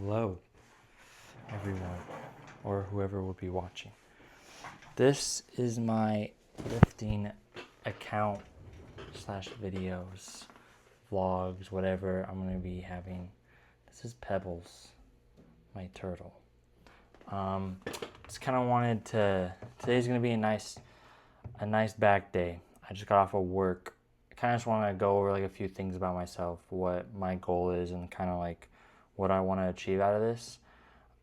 Hello, everyone, or whoever will be watching. This is my lifting account slash videos, vlogs, whatever I'm going to be having. This is Pebbles, my turtle. Just kind of wanted to, today's going to be a nice back day. I just got off of work. I kind of just want to go over like a few things about myself, what my goal is, and kind of like what I want to achieve out of this.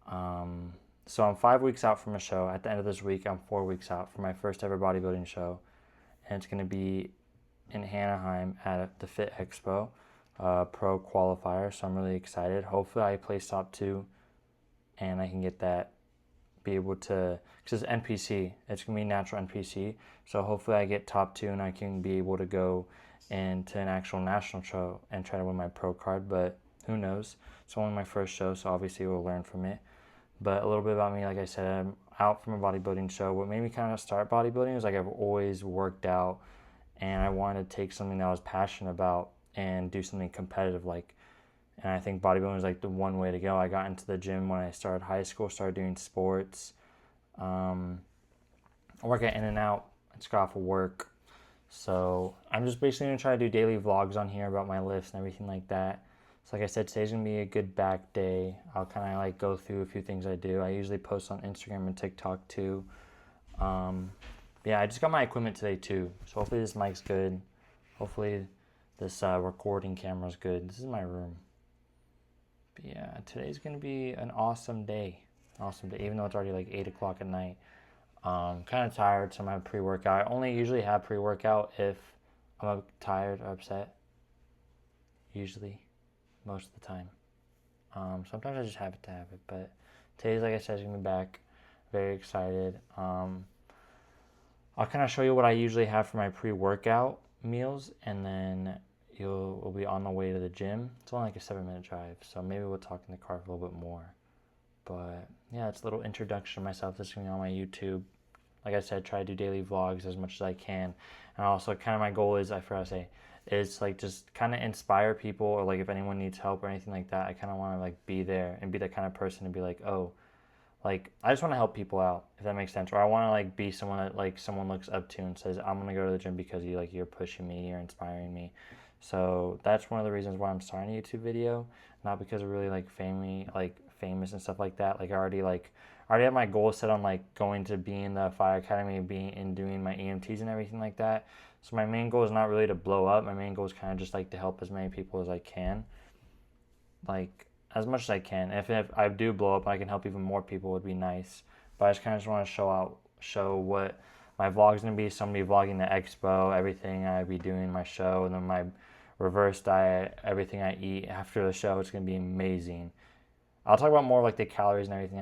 So I'm 5 weeks out from a show. At the end of this week, I'm 4 weeks out from my first ever bodybuilding show, and it's going to be in Anaheim at the Fit Expo, pro qualifier. So I'm really excited. Hopefully, I place top 2, and I can get that. Be able to, because it's NPC. It's gonna be natural NPC. So hopefully, I get top 2, and I can be able to go into an actual national show and try to win my pro card. But who knows? It's only my first show, so obviously we'll learn from it. But a little bit about me, like I said, I'm out from a bodybuilding show. What made me kind of start bodybuilding was like I've always worked out, and I wanted to take something that I was passionate about and do something competitive like. And I think bodybuilding was like the one way to go. I got into the gym when I started high school, started doing sports. I work at In-N-Out. I just got off of work. So I'm just basically going to try to do daily vlogs on here about my lifts and everything like that. So like I said, today's going to be a good back day. I'll kind of like go through a few things I do. I usually post on Instagram and TikTok too. Yeah, I just got my equipment today too. So hopefully this mic's good. Hopefully this recording camera's good. This is my room. But yeah, today's going to be an awesome day. Awesome day, even though it's already like 8 o'clock at night. Kind of tired, so I'm having pre-workout. I only usually have pre-workout if I'm tired or upset. Usually. Most of the time. Sometimes I just have it to have it, but today's, like I said, is going to be back. Very excited. I'll kind of show you what I usually have for my pre-workout meals, and then we'll be on the way to the gym. It's only like a 7-minute drive, so maybe we'll talk in the car for a little bit more. But yeah, it's a little introduction to myself. This is going to be on my YouTube. Like I said, try to do daily vlogs as much as I can. And also, kind of my goal is, I forgot to say, is like just kind of inspire people, or like if anyone needs help or anything like that, I kind of want to like be there and be that kind of person to be like, oh, like I just want to help people out, if that makes sense. Or I want to like be someone that like someone looks up to and says, I'm gonna go to the gym because you're pushing me, you're inspiring me. So that's one of the reasons why I'm starting a YouTube video, not because of really like famous and stuff like that. Like I already have my goal set on like going to be in the fire academy, being and doing my EMTs and everything like that. So my main goal is not really to blow up. My main goal is kind of just like to help as many people as I can, like as much as I can. If I do blow up, I can help even more people, would be nice. But I just kind of want to show what my vlog's gonna be. So I'm gonna be vlogging the expo, everything I be doing, my show, and then my reverse diet, everything I eat after the show. It's gonna be amazing. I'll talk about more like the calories and everything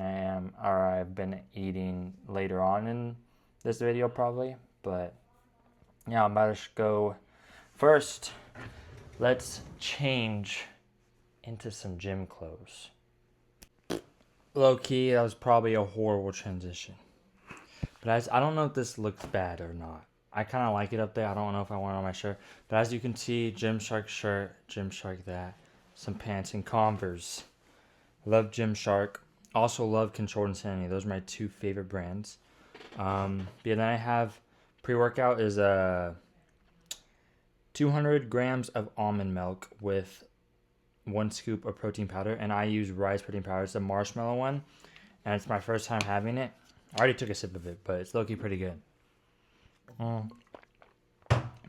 I've been eating later on in this video probably, but yeah, I'm about to go. First, let's change into some gym clothes. Low key, that was probably a horrible transition. But I don't know if this looks bad or not. I kind of like it up there. I don't know if I want it on my shirt. But as you can see, Gymshark shirt, Gymshark that, some pants and Converse. Love Gymshark. Also love Controlled Insanity. Those are my 2 favorite brands. Yeah, then I have pre-workout is 200 grams of almond milk with 1 scoop of protein powder, and I use Rise protein powder. It's a marshmallow one, and it's my first time having it. I already took a sip of it, but it's low-key pretty good.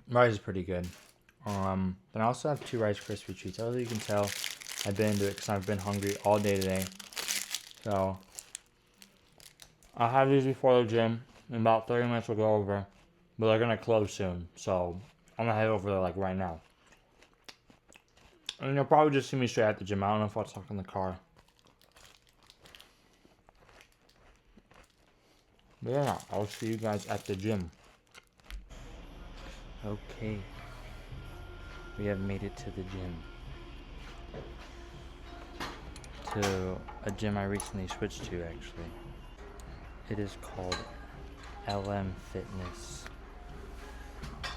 Rise is pretty good. Then I also have 2 Rice Krispie treats. As you can tell, I've been into it because I've been hungry all day today. So I'll have these before the gym. In about 30 minutes we'll go over. But they're going to close soon. So I'm going to head over there like right now. And you'll probably just see me straight at the gym. I don't know if I'll talk in the car. But yeah, I'll see you guys at the gym. Okay. We have made it to the gym. To a gym I recently switched to, actually. It is called LM Fitness.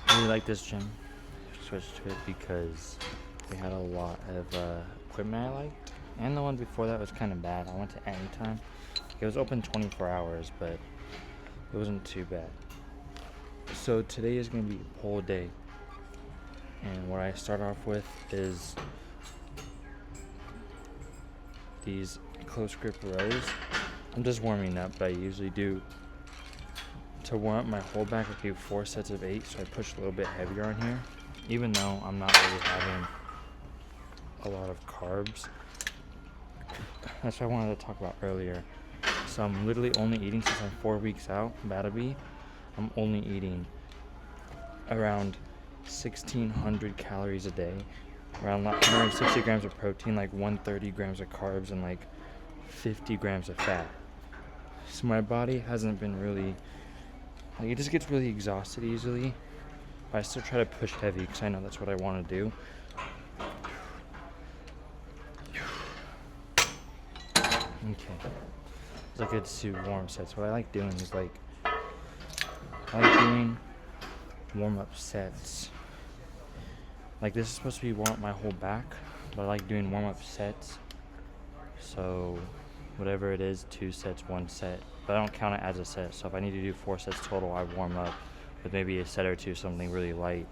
I really like this gym. I switched to it because they had a lot of equipment I liked. And the one before that was kind of bad. I went to Anytime. It was open 24 hours, but it wasn't too bad. So today is going to be pull day. And what I start off with is these close grip rows. I'm just warming up, but I usually do, to warm up my whole back, I do 4 sets of 8, so I push a little bit heavier on here, even though I'm not really having a lot of carbs. That's what I wanted to talk about earlier. So I'm literally only eating, since I'm 4 weeks out, I'm only eating around 1,600 calories a day, around 160 grams of protein, like 130 grams of carbs, and like 50 grams of fat. So my body hasn't been really, like, it just gets really exhausted easily. But I still try to push heavy because I know that's what I want to do. Okay. It's a good to warm sets. What I like doing is I like doing warm up sets. Like, this is supposed to be warm up my whole back, but I like doing warm up sets. So whatever it is, 2 sets, 1 set, but I don't count it as a set. So if I need to do 4 sets total, I warm up with maybe a set or 2, something really light,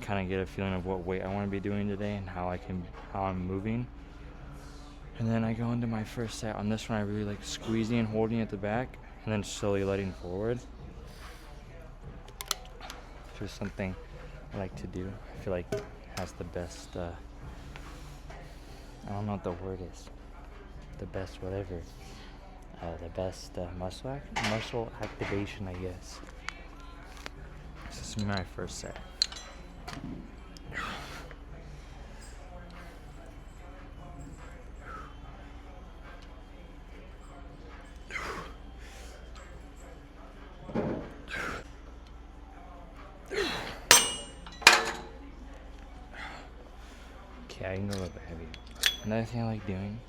kind of get a feeling of what weight I want to be doing today and how I'm moving. And then I go into my first set. On this one, I really like squeezing and holding at the back and then slowly letting forward. It's just something I like to do. I feel like it has the best, I don't know what the word is. The best whatever. The best muscle activation, I guess. This is my first set. Okay, I can go a little bit heavier. Another thing I like doing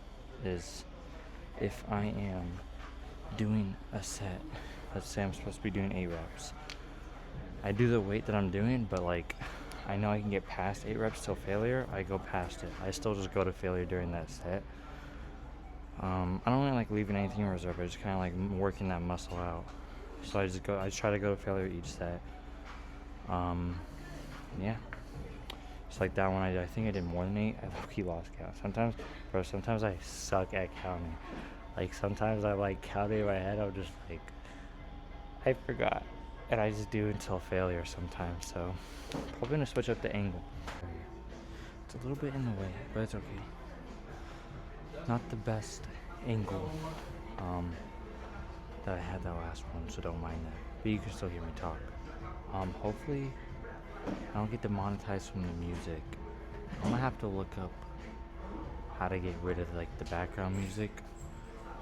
is, if I am doing a set, let's say I'm supposed to be doing 8 reps, I do the weight that I'm doing, but like, I know I can get past 8 reps till failure, I go past it. I still just go to failure during that set. I don't really like leaving anything in reserve. I just kind of like working that muscle out. So I try to go to failure each set. Yeah. It's like that one, I think I did more than 8. I low-key lost count. Sometimes I suck at counting. Like, sometimes I like counting in my head, I'm just like, I forgot. And I just do until failure sometimes, so probably gonna switch up the angle. It's a little bit in the way, but it's okay. Not the best angle that I had that last one, so don't mind that. But you can still hear me talk. Hopefully I don't get demonetized from the music. I'm gonna have to look up how to get rid of like the background music.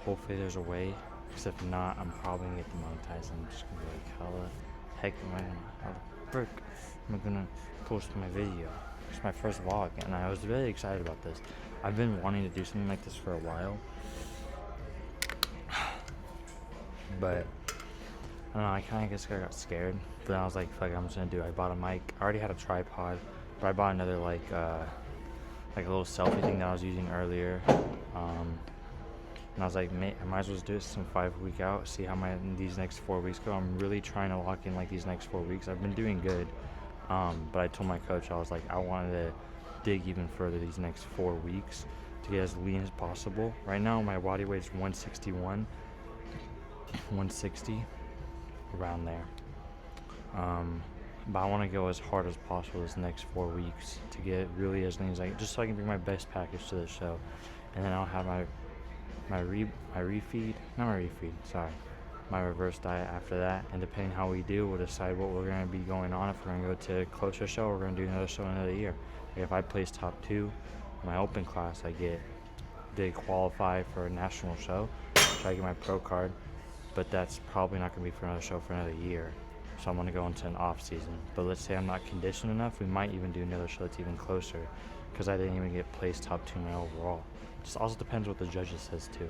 Hopefully there's a way, because if not, I'm probably gonna get demonetized. I'm just gonna be like, how the heck how the frick am I gonna post my video? It's my first vlog, and I was really excited about this. I've been wanting to do something like this for a while, but I don't know, I kind of guess I got scared. But then I was like, fuck it, I'm just gonna do it. I bought a mic. I already had a tripod, but I bought another like a little selfie thing that I was using earlier. And I was like, mate, I might as well just do it some 5 week out, see how these next 4 weeks go. I'm really trying to lock in like these next 4 weeks. I've been doing good, but I told my coach, I was like, I wanted to dig even further these next 4 weeks to get as lean as possible. Right now, my body weight is 161, 160, around there. But I want to go as hard as possible this next 4 weeks to get really as lean as I can, just so I can bring my best package to the show. And then I'll have my reverse diet after that. And depending how we do, we'll decide what we're going to be going on. If we're going to go to a closer show, we're going to do another show in another year. Like, if I place top 2 in my open class, I did qualify for a national show, try to get my pro card. But that's probably not going to be for another show for another year. So I'm going to go into an off season. But let's say I'm not conditioned enough, we might even do another show that's even closer, because I didn't even get placed top 2 in my overall. Just also depends what the judges says too.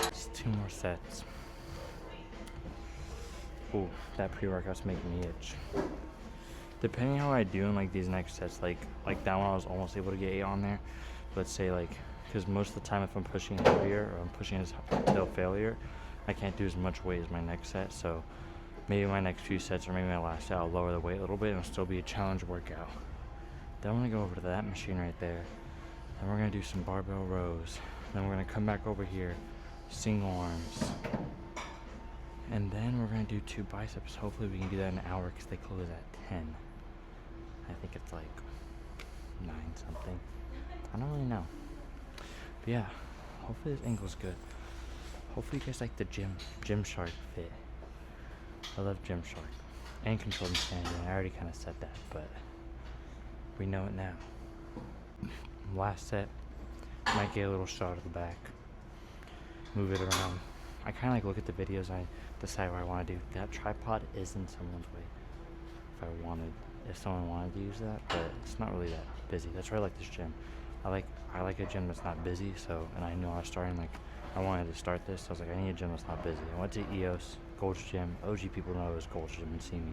It's too sets. Ooh, that pre-workout's making me itch. Depending how I do in like these next sets, like that one I was almost able to get 8 on there. Let's say like, because most of the time if I'm pushing heavier or I'm pushing until failure, I can't do as much weight as my next set. So maybe my next few sets or maybe my last set, I'll lower the weight a little bit and it'll still be a challenge workout. Then I'm gonna go over to that machine right there. Then we're gonna do some barbell rows. Then we're gonna come back over here, single arms. And then we're gonna do 2 biceps. Hopefully we can do that in an hour because they close at 10. I think it's like 9 something. I don't really know. But yeah, hopefully this ankle's good. Hopefully you guys like the Gymshark fit. I love Gymshark. And controlled insanity. I already kind of said that, but we know it now. Last set, might get a little shot of the back. Move it around. I kind of like look at the videos and I decide what I want to do. That tripod is in someone's way. If someone wanted to use that, but it's not really that busy. That's why I like this gym. I like a gym that's not busy. So, and I know I was starting like, I wanted to start this. So I was like, I need a gym that's not busy. I went to EOS, Gold's Gym. OG people know it was Gold's Gym and see me.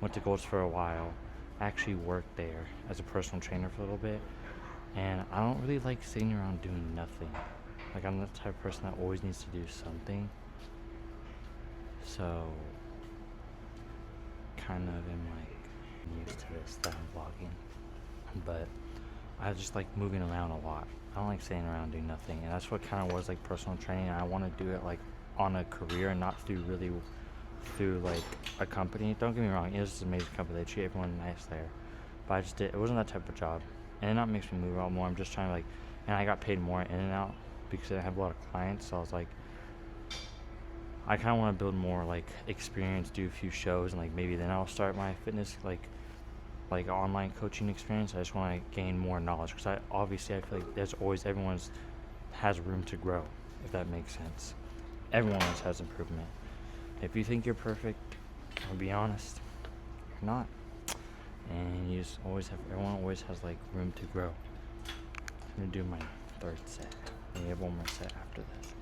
Went to Gold's for a while. I actually worked there as a personal trainer for a little bit. And I don't really like sitting around doing nothing. Like I'm the type of person that always needs to do something. So, kind of am like used to this that I'm vlogging. But I just like moving around a lot. I don't like sitting around doing nothing. And that's what kind of was like personal training. I want to do it like on a career and not through like a company. Don't get me wrong, it was an amazing company. They treat everyone nice there. But it wasn't that type of job. And it not makes me move around more. I'm just trying to like, and I got paid more in and out because I have a lot of clients. So I was like, I kind of want to build more like experience, do a few shows, and like maybe then I'll start my fitness like online coaching experience. I just want to gain more knowledge because I feel like there's always has room to grow, if that makes sense. Everyone always has improvement. If you think you're perfect, I'll be honest, you're not. And everyone always has like room to grow. I'm gonna do my 3rd set. We have one more set after this.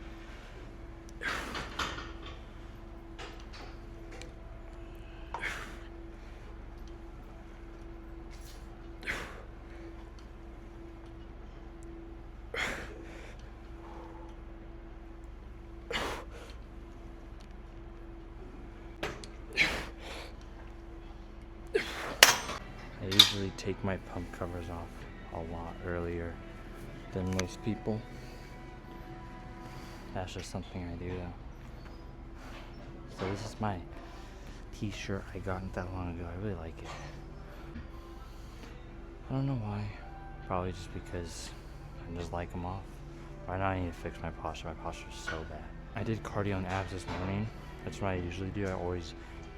I usually take my pump covers off a lot earlier than most people. That's just something I do though. So this is my t-shirt I got not that long ago. I really like it. I don't know why. Probably just because I just like them off. Right now I need to fix my posture. My posture's so bad. I did cardio and abs this morning. That's what I usually do.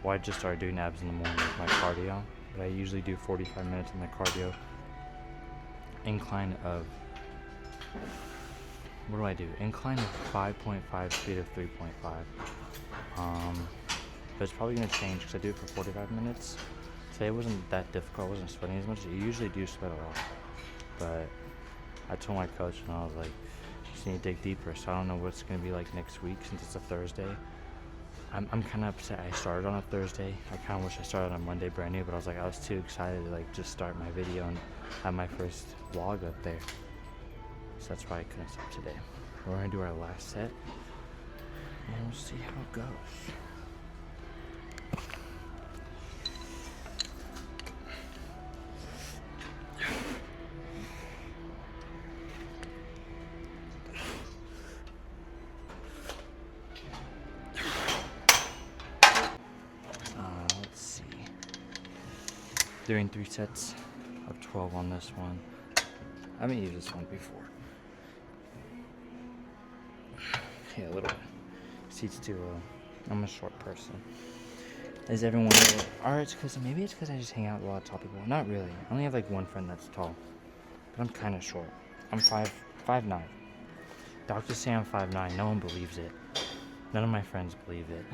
I just started doing abs in the morning with my cardio. But I usually do 45 minutes in the cardio. Incline of, what do I do? Incline of 5.5, speed of 3.5. But it's probably going to change because I do it for 45 minutes. Today it wasn't that difficult. I wasn't sweating as much. You usually do sweat a lot. But I told my coach and I was like, you just need to dig deeper. So I don't know what's going to be like next week since it's a Thursday. I'm kind of upset I started on a Thursday. I kind of wish I started on Monday brand new, but I was like, I was too excited to like just start my video and have my first vlog up there. So that's why I couldn't start today. We're going to do our last set and we'll see how it goes. Doing 3 sets of 12 on this one. I haven't used this one before. Yeah, a little bit. Seats too low. I'm a short person. Is everyone alright? Maybe it's because I just hang out with a lot of tall people. Not really. I only have like one friend that's tall. But I'm kind of short. I'm 5'9". Doctors say I'm 5'9". No one believes it. None of my friends believe it.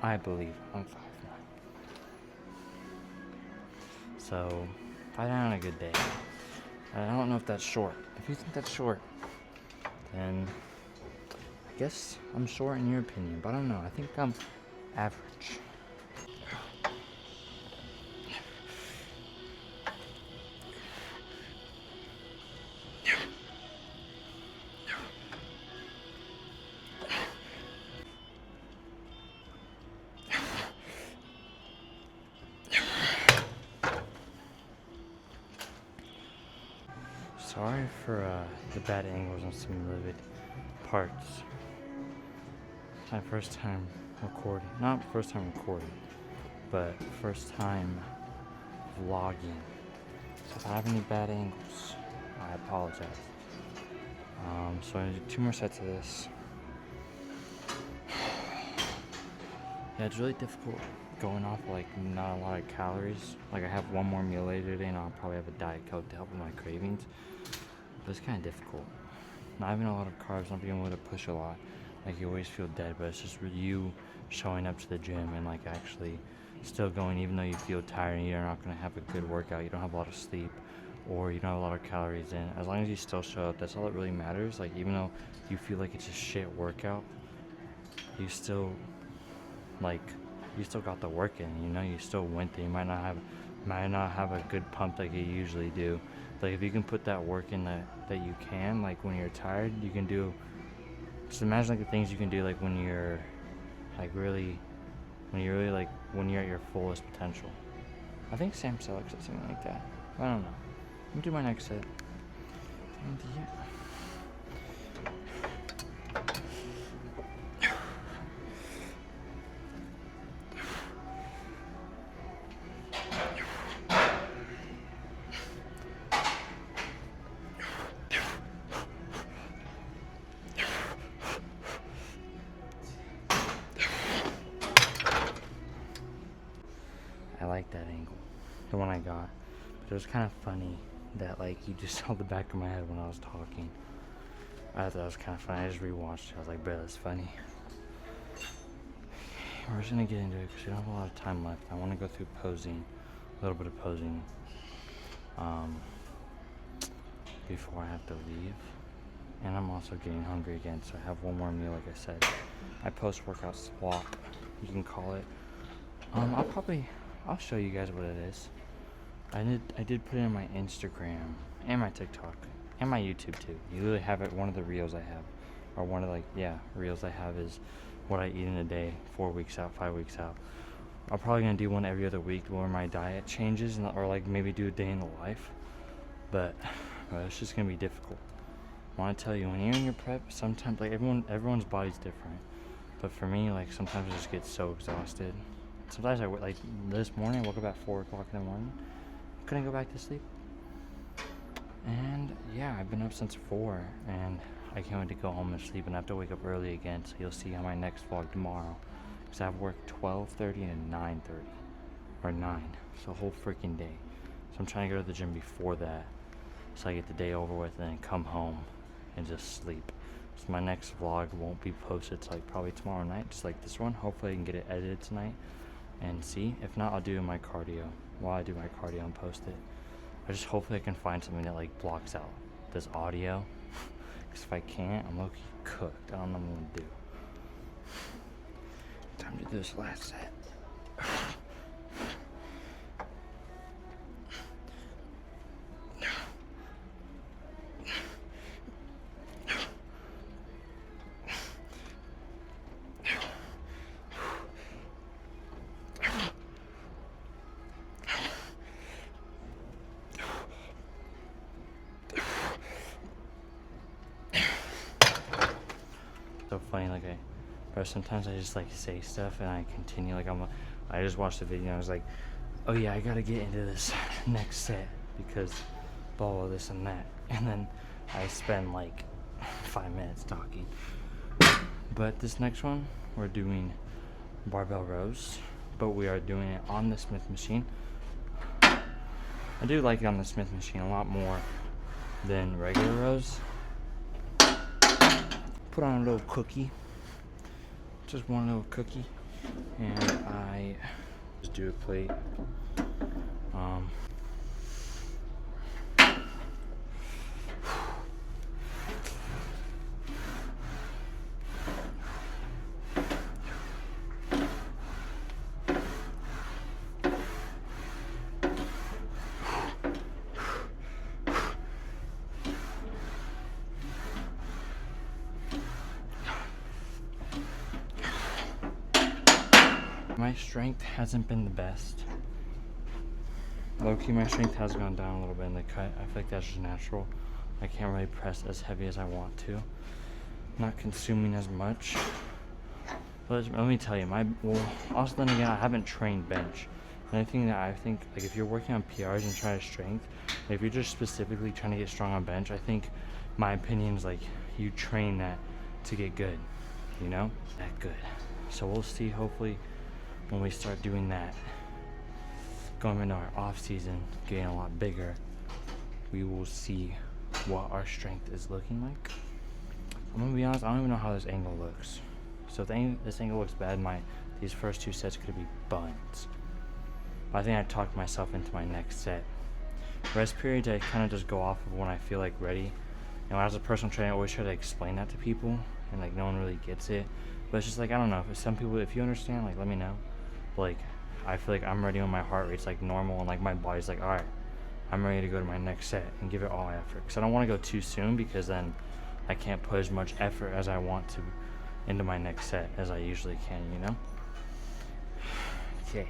I believe I'm 5'9". So, 5'9" on a good day. I don't know if that's short. If you think that's short, then I guess I'm short in your opinion, but I don't know. I think I'm average. Sorry for the bad angles on some livid parts. It's my first time recording. Not first time recording, but first time vlogging. So if I have any bad angles, I apologize. So I'm gonna do 2 more sets of this. Yeah, it's really difficult going off like not a lot of calories. Like I have 1 more meal later today and I'll probably have a Diet Coke to help with my cravings. But it's kind of difficult. Not having a lot of carbs, not being able to push a lot. Like you always feel dead, but it's just you showing up to the gym and like actually still going even though you feel tired and you're not going to have a good workout, you don't have a lot of sleep, or you don't have a lot of calories in. As long as you still show up, that's all that really matters. Like even though you feel like it's a shit workout, you still got the work in, you know, you still went there. You might not have a good pump like you usually do. Like if you can put that work in that you can, like when you're tired, you can do. Just imagine like the things you can do like when you're like really when you're at your fullest potential. I think Sam Selleck said something like that. I don't know. Let me do my next set. And yeah. I like that angle, the one I got. But it was kind of funny that like you just saw the back of my head when I was talking. I thought that was kind of funny. I just rewatched it. I was like, bro, that's funny. We're just gonna get into it because we don't have a lot of time left. I want to go through posing, a little bit of posing, before I have to leave. And I'm also getting hungry again, so I have 1 more meal, like I said. My post-workout swap, you can call it. I'll show you guys what it is. I did put it in my Instagram and my TikTok and my YouTube too. You literally have it. One of the reels I have, or one of reels I have is what I eat in a day, 4 weeks out, 5 weeks out. I'm probably gonna do one every other week where my diet changes, or like maybe do a day in the life. But it's just gonna be difficult. I want to tell you, when you're in your prep, sometimes like everyone's body's different. But for me, like sometimes I just get so exhausted. Sometimes like this morning, I woke up at 4 o'clock in the morning. Couldn't go back to sleep. And yeah, I've been up since 4, and I can't wait to go home and sleep, and I have to wake up early again. So you'll see on my next vlog tomorrow, because I have work 12:30 and 9:30, or 9. So a whole freaking day. So I'm trying to go to the gym before that, so I get the day over with, and then come home and just sleep. So my next vlog won't be posted till like probably tomorrow night, just like this one. Hopefully I can get it edited tonight and see. If not, I'll do my cardio while I do my cardio and post it. Hopefully I can find something that like blocks out this audio, because if I can't, I'm low-key cooked. I don't know what I'm gonna do. Time to do this last set. So funny, like sometimes I just like say stuff and I continue, like I just watched the video and I was like, oh yeah, I gotta get into this next set because blah blah this and that, and then I spend like 5 minutes talking. But this next one, we're doing barbell rows, but we are doing it on the Smith machine. I do like it on the Smith machine a lot more than regular rows. Put on a little cookie, just one little cookie, and I just do a plate. My strength hasn't been the best. Low-key, my strength has gone down a little bit in the cut. I feel like that's just natural. I can't really press as heavy as I want to. Not consuming as much. But let me tell you, also then again, I haven't trained bench. Another thing that I think, like if you're working on PRs and trying to strength, if you're just specifically trying to get strong on bench, I think my opinion is like you train that to get good, you know? That good. So we'll see, hopefully, when we start doing that, going into our off season, getting a lot bigger, we will see what our strength is looking like. I'm gonna be honest, I don't even know how this angle looks. So if this angle looks bad, these first 2 sets could be buns. But I think I talked myself into my next set. Rest periods, I kind of just go off of when I feel like ready. And as a personal trainer, I always try to explain that to people, and like no one really gets it. But it's just like, I don't know, some people, if you understand, like let me know. But like, I feel like I'm ready when my heart rate's like normal, and like my body's like, all right, I'm ready to go to my next set and give it all effort. Because I don't want to go too soon, because then I can't put as much effort as I want to into my next set as I usually can, you know? Okay,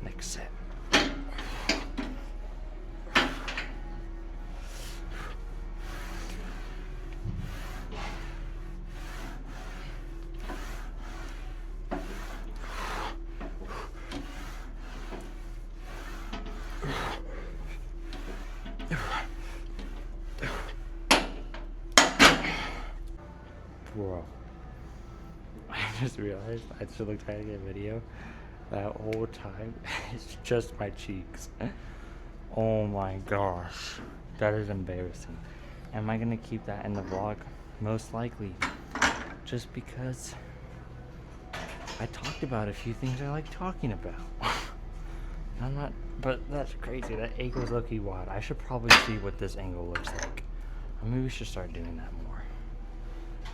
next set. Bro, I just realized I should look trying to get a video. That whole time, it's just my cheeks. Oh my gosh, that is embarrassing. Am I gonna keep that in the vlog? Most likely, just because I talked about a few things I like talking about. I'm not, but that's crazy. That angle's low-key wide. I should probably see what this angle looks like. Or maybe we should start doing that more.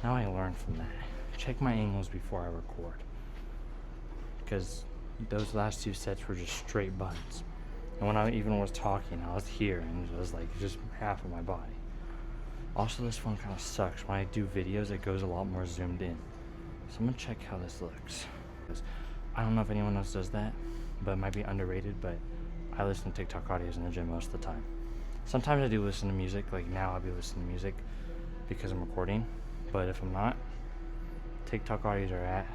Now I learned from that. Check my angles before I record. Because those last 2 sets were just straight buns. And when I even was talking, I was here and it was like just half of my body. Also, this one kind of sucks. When I do videos, it goes a lot more zoomed in. So I'm gonna check how this looks. I don't know if anyone else does that, but it might be underrated, but I listen to TikTok audios in the gym most of the time. Sometimes I do listen to music, like now I'll be listening to music because I'm recording, but if I'm not, TikTok audios are at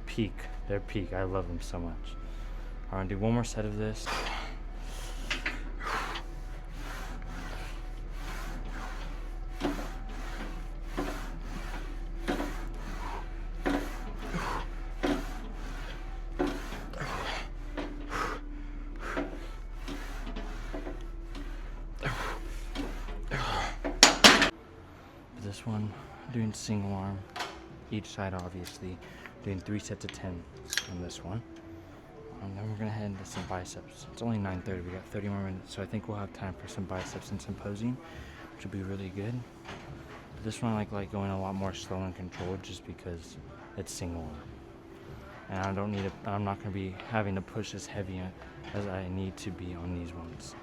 peak. They're peak. I love them so much. I'm gonna do one more set of this. This one, doing single arm, each side obviously, doing 3 sets of 10 on this one. And then we're gonna head into some biceps. It's only 9:30, we got 30 more minutes, so I think we'll have time for some biceps and some posing, which will be really good. But this one I like going a lot more slow and controlled just because it's single arm. And I'm not gonna be having to push as heavy as I need to be on these ones.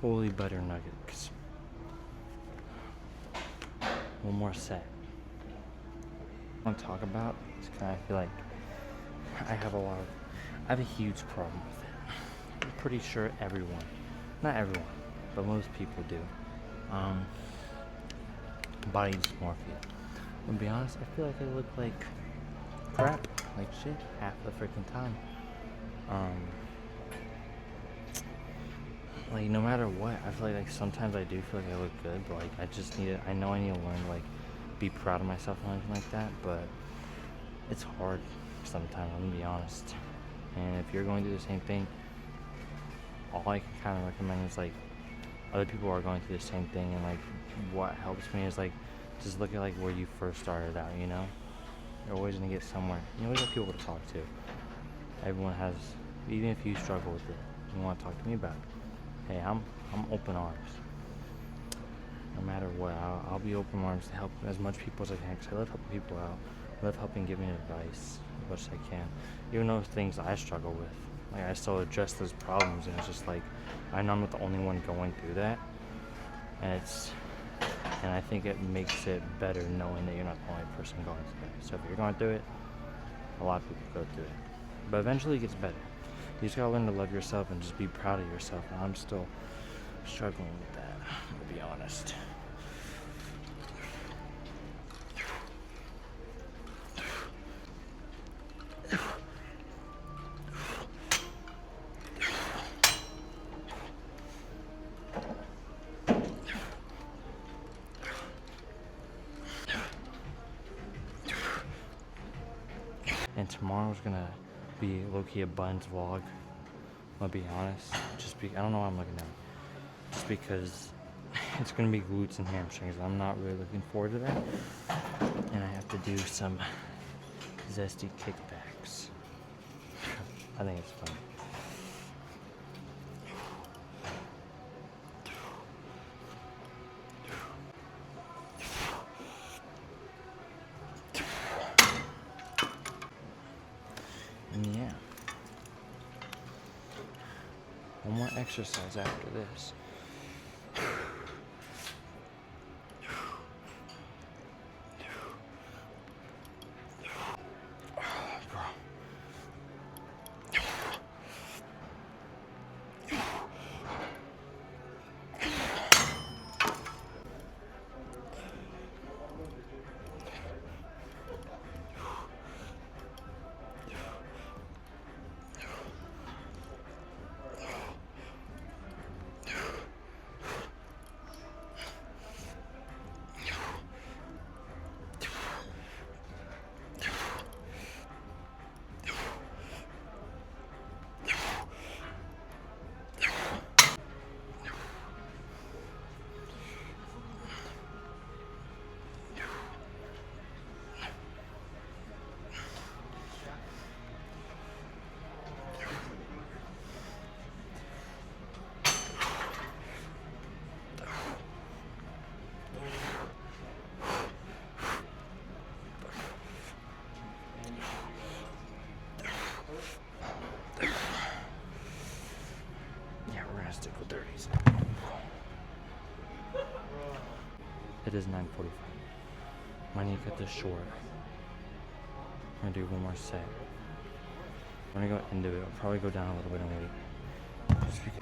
holy butter nuggets. One more set. I want to talk about is kind of feel like I have a huge problem with it. I'm pretty sure everyone, not everyone, but most people do. Body dysmorphia. To be honest, I feel like I look like crap, like shit, half the freaking time. Like no matter what, I feel like sometimes I do feel like I look good, but like I know I need to learn to like be proud of myself and everything like that, but it's hard sometimes, I'm gonna be honest. And if you're going through the same thing, all I can kind of recommend is like other people are going through the same thing, and like what helps me is like just look at like where you first started out, you know? You're always gonna get somewhere. You always have people to talk to. Everyone has, even if you struggle with it, you want to talk to me about it. Hey, I'm open arms. No matter what, I'll be open arms to help as much people as I can, because I love helping people out. I love helping, giving advice as much as I can. Even though things I struggle with, like I still address those problems, and it's just like I know I'm not the only one going through that, and I think it makes it better knowing that you're not the only person going through it. So if you're going through it, a lot of people go through it, but eventually it gets better. You just gotta learn to love yourself and just be proud of yourself. And I'm still struggling with that, to be honest. And tomorrow's gonna be low-key a buns vlog. I'll be honest. I don't know why I'm looking at it. Just because it's gonna be glutes and hamstrings. I'm not really looking forward to that. And I have to do some zesty kickbacks. I think it's fun. And yeah. One more exercise after this. Stick with 30s. It is 9:45. I need to cut this short. I'm gonna do one more set. I'm gonna go into it. I'll probably go down a little bit in weight. Just because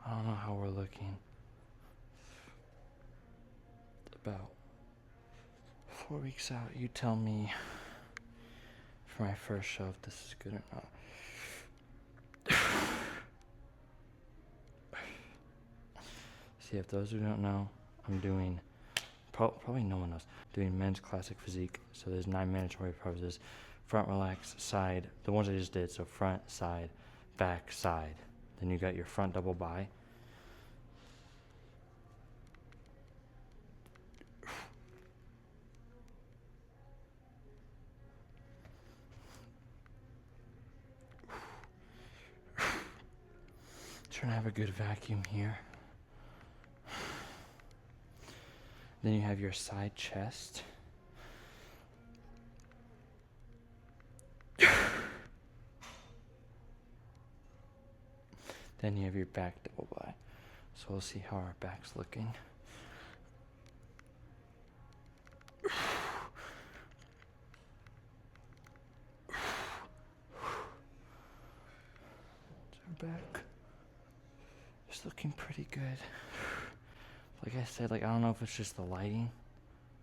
I don't know how we're looking. About 4 weeks out. You tell me for my first show if this is good or not. So yeah, if those who don't know, I'm doing, probably no one knows, doing men's classic physique. So there's 9 mandatory poses: front relax, side, the ones I just did. So front, side, back, side. Then you got your front double bi. Trying to have a good vacuum here. Then you have your side chest. Then you have your back double bi. So we'll see how our back's looking. Our back is looking pretty good. Like I said, like I don't know if it's just the lighting,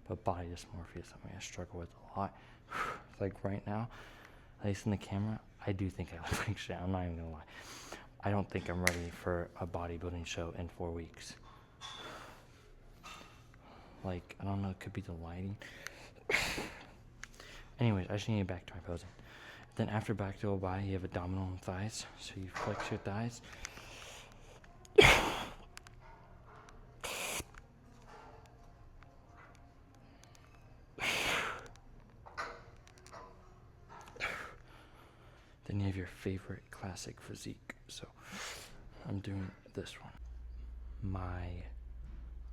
but body dysmorphia is something I struggle with a lot. Like right now, at least in the camera, I do think I look like shit. I'm not even gonna lie. I don't think I'm ready for a bodybuilding show in 4 weeks. Like, I don't know, it could be the lighting. Anyways, I just need to get back to my posing. Then after back double bi, you have abdominal and thighs. So you flex your thighs. Then you have your favorite classic physique. So I'm doing this one. My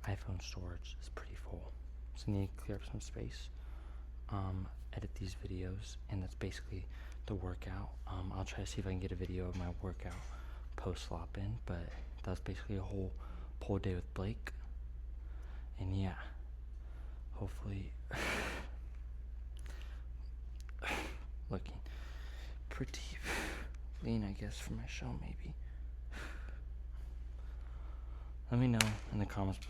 iPhone storage is pretty full, so I need to clear up some space. Edit these videos, and that's basically the workout. I'll try to see if I can get a video of my workout post slop in, but that's basically a whole pole day with Blake. And yeah, hopefully looking pretty lean, I guess, for my show maybe. Let me know in the comments below.